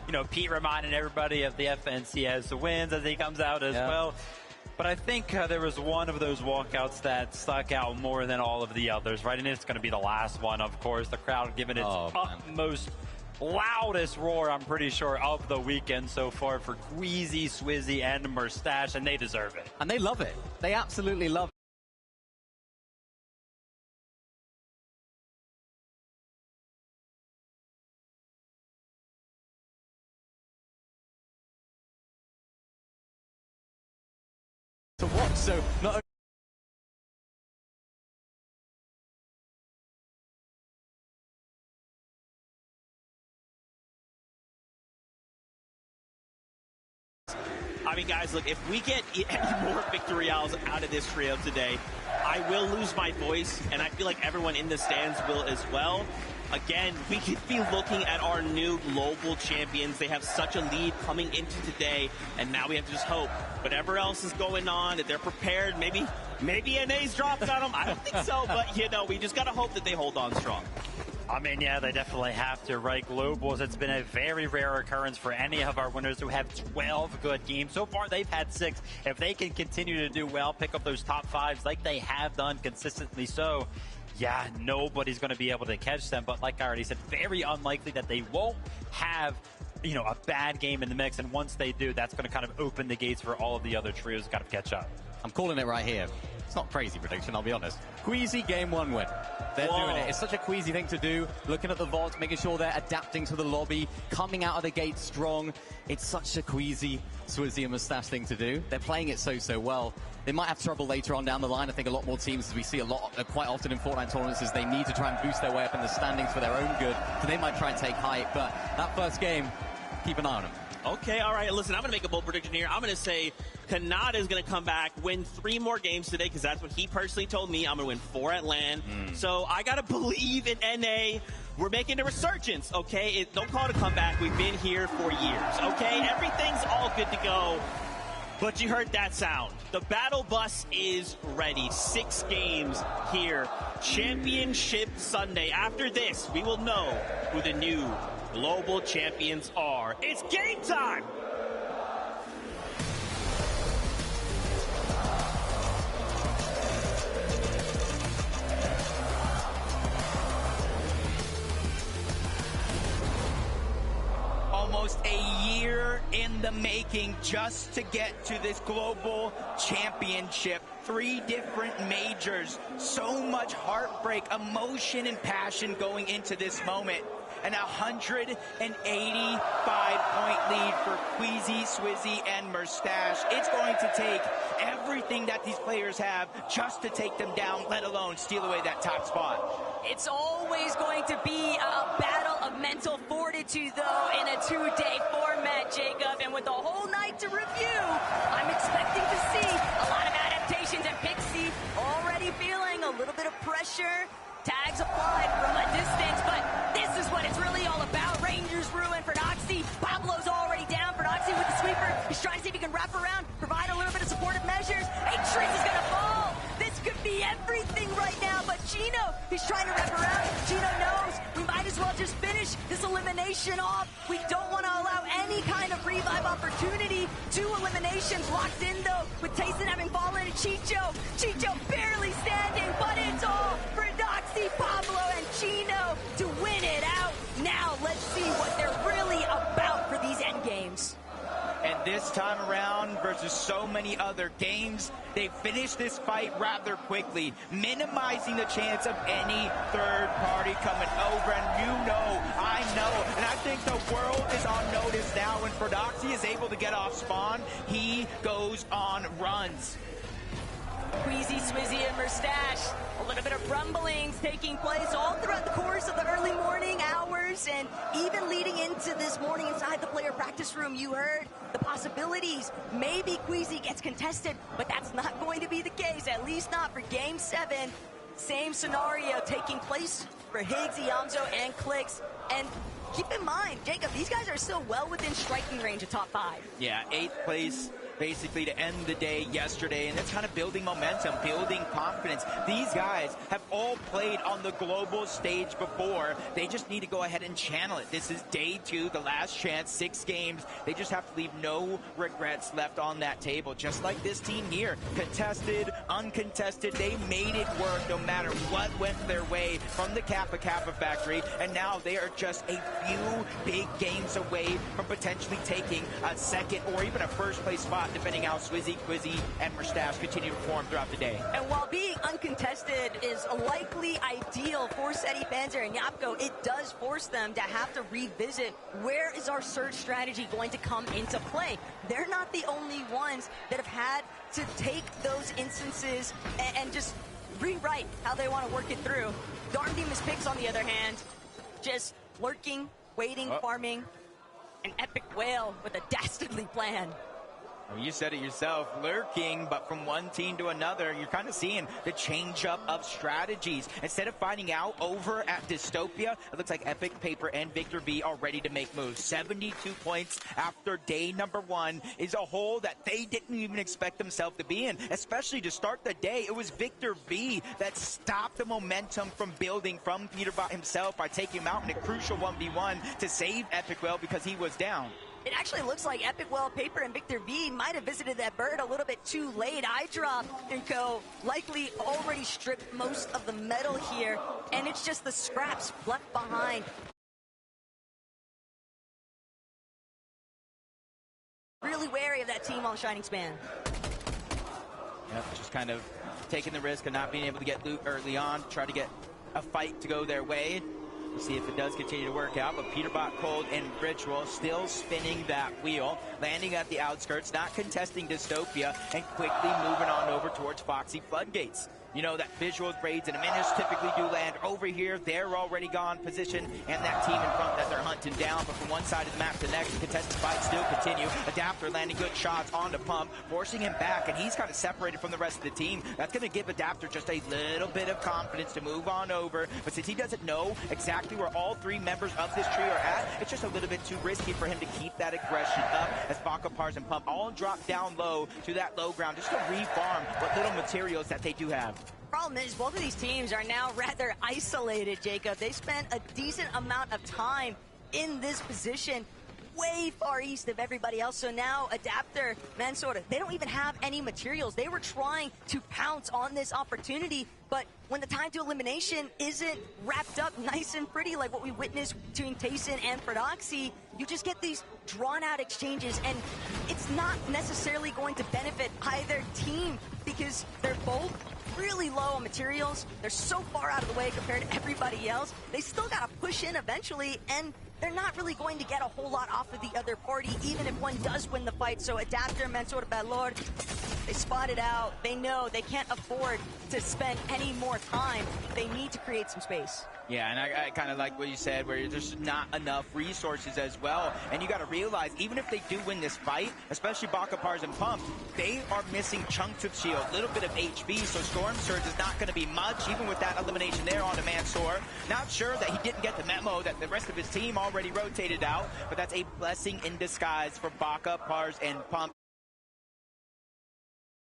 You know, Pete reminding everybody of the FNCS wins as he comes out as well. But I think there was one of those walkouts that stuck out more than all of the others, right? And it's going to be the last one, of course. The crowd giving its utmost, loudest roar, I'm pretty sure, of the weekend so far for Queasy, Swizzy, and Mustache, and they deserve it. And they love it. They absolutely love it. To watch, so not only I mean, guys, look, if we get any more victorials out of this trio today, I will lose my voice, and I feel like everyone in the stands will as well. Again, we could be looking at our new global champions. They have such a lead coming into today, and now we have to just hope whatever else is going on, that they're prepared. Maybe an ace drops on them. I don't think so, but, you know, we just got to hope that they hold on strong. I mean, yeah, they definitely have to, right? Globals, it's been a very rare occurrence for any of our winners who have 12 good games. So far, they've had 6. If they can continue to do well, pick up those top 5s like they have done consistently so, yeah, nobody's going to be able to catch them. But like I already said, very unlikely that they won't have, you know, a bad game in the mix. And once they do, that's going to kind of open the gates for all of the other trios got to catch up. I'm calling it right here. It's not a crazy prediction, I'll be honest. Queasy game 1 win. They're doing it. It's such a Queasy thing to do. Looking at the vaults, making sure they're adapting to the lobby, coming out of the gate strong. It's such a Queasy, Swizzy, and Mustache thing to do. They're playing it so well. They might have trouble later on down the line. I think a lot more teams, as we see quite often in Fortnite tournaments, is they need to try and boost their way up in the standings for their own good. So they might try and take height. But that first game, keep an eye on them. Okay, all right. Listen, I'm going to make a bold prediction here. I'm going to say Kanata is going to come back, win 3 more games today, because that's what he personally told me. I'm going to win 4 at LAN. So I got to believe in NA. We're making a resurgence, okay? Don't call it a comeback. We've been here for years, okay? Everything's all good to go. But you heard that sound. The battle bus is ready. 6 games here. Championship Sunday. After this, we will know who the new global champions are. It's game time! Almost a year in the making just to get to this global championship. 3 different majors. So much heartbreak, emotion, and passion going into this moment. An 185-point lead for Queasy, Swizzy, and Mustache. It's going to take everything that these players have just to take them down, let alone steal away that top spot. It's always going to be a battle of mental fortitude, though, in a 2-day format, Jacob. And with a whole night to review, I'm expecting to see a lot of adaptations. And Pixie already feeling a little bit of pressure. Tags applied from a distance, but this is what it's really all about. Rangers ruin for Noxy. Pablo's already down for Noxy with the sweeper. He's trying to see if he can wrap around, provide a little bit of supportive measures. Hey, Triss is gonna fall. This could be everything right now, but Gino, he's trying to wrap around. Gino knows we might as well just finish this elimination off. We don't want to allow any kind of revive opportunity. 2 eliminations locked in, though, with Tayson having fallen to Chicho. Chicho barely standing, but it's all for Noxy, Pablo, and Gino to win it out. Now, let's see what they're really about for these end games. And this time around, versus so many other games, they finished this fight rather quickly, minimizing the chance of any third party coming over. And you know, I know, and I think the world is on notice now. When Prodoxy is able to get off spawn, he goes on runs. Queasy, Swizzy, and Mustache. A little bit of rumblings taking place all throughout the course of the early morning hours, and even leading into this morning inside the player practice room. You heard the possibilities. Maybe Queasy gets contested, but that's not going to be the case, at least not for Game 7. Same scenario taking place for Higgs, Iamzo, and Clicks. And keep in mind, Jacob, these guys are still well within striking range of top 5. Yeah, 8th place. basically to end the day yesterday, and it's kind of building momentum, building confidence. These guys have all played on the global stage before. They just need to go ahead and channel it. This is day 2, the last chance, 6 games. They just have to leave no regrets left on that table, just like this team here. Contested, uncontested, they made it work no matter what went their way from the Kappa factory, and now they are just a few big games away from potentially taking a second or even a first place spot, depending how Swizzy, Quizzy, and Mustache continue to perform throughout the day. And while being uncontested is likely ideal for Seti Panzer and Yapko, it does force them to have to revisit where is our surge strategy going to come into play. They're not the only ones that have had to take those instances and just rewrite how they want to work it through. Darm Demon's Picks, on the other hand, just lurking, waiting, farming, an epic whale with a dastardly plan. Well, you said it yourself, lurking, but from one team to another, you're kind of seeing the change-up of strategies. Instead of finding out over at Dystopia, it looks like Epic, Paper, and Victor V are ready to make moves. 72 points after day number 1 is a hole that they didn't even expect themselves to be in, especially to start the day. It was Victor V that stopped the momentum from building from Peterbot himself by taking him out in a crucial 1v1 to save Epic Well because he was down. It actually looks like Epic Well, Paper, and Victor V might have visited that bird a little bit too late. iDrop and Co. likely already stripped most of the metal here, and it's just the scraps left behind. Really wary of that team on Shining Span. Yep, just kind of taking the risk of not being able to get loot early on, try to get a fight to go their way. We'll see if it does continue to work out, but Peterbot, Cold, and Ritual still spinning that wheel, landing at the outskirts, not contesting Dystopia, and quickly moving on over towards Foxy Floodgates. You know that Visuals, Raids, and Minish typically do land over here. They're already gone position, and that team in front that they're hunting down. But from one side of the map to the next, the contested fights still continue. Adapter landing good shots on the pump, forcing him back, and he's kind of separated from the rest of the team. That's going to give Adapter just a little bit of confidence to move on over. But since he doesn't know exactly where all 3 members of this tree are at, it's just a little bit too risky for him to keep that aggression up as Baka, Pars, and Pump all drop down low to that low ground just to refarm what little materials that they do have. Problem is, both of these teams are now rather isolated, Jacob. They spent a decent amount of time in this position, way far east of everybody else. So now Adapter, Mansoda, they don't even have any materials. They were trying to pounce on this opportunity, but when the time to elimination isn't wrapped up nice and pretty like what we witnessed between Tayson and Prodoxy, you just get these drawn-out exchanges, and it's not necessarily going to benefit either team because they're both really low on materials. They're so far out of the way compared to everybody else. They still got to push in eventually, and they're not really going to get a whole lot off of the other party, even if one does win the fight. So Adapter, Mansoda, Bad Lord, they spot it out. They know they can't afford to spend any more time. They need to create some space. Yeah, and I kind of like what you said, where there's not enough resources as well. And you got to realize, even if they do win this fight, especially Baka, Pars, and Pump, they are missing chunks of shield, a little bit of HP, so Storm Surge is not going to be much, even with that elimination there on the Mansoor. Not sure that he didn't get the memo that the rest of his team already rotated out, but that's a blessing in disguise for Baka, Pars, and Pump.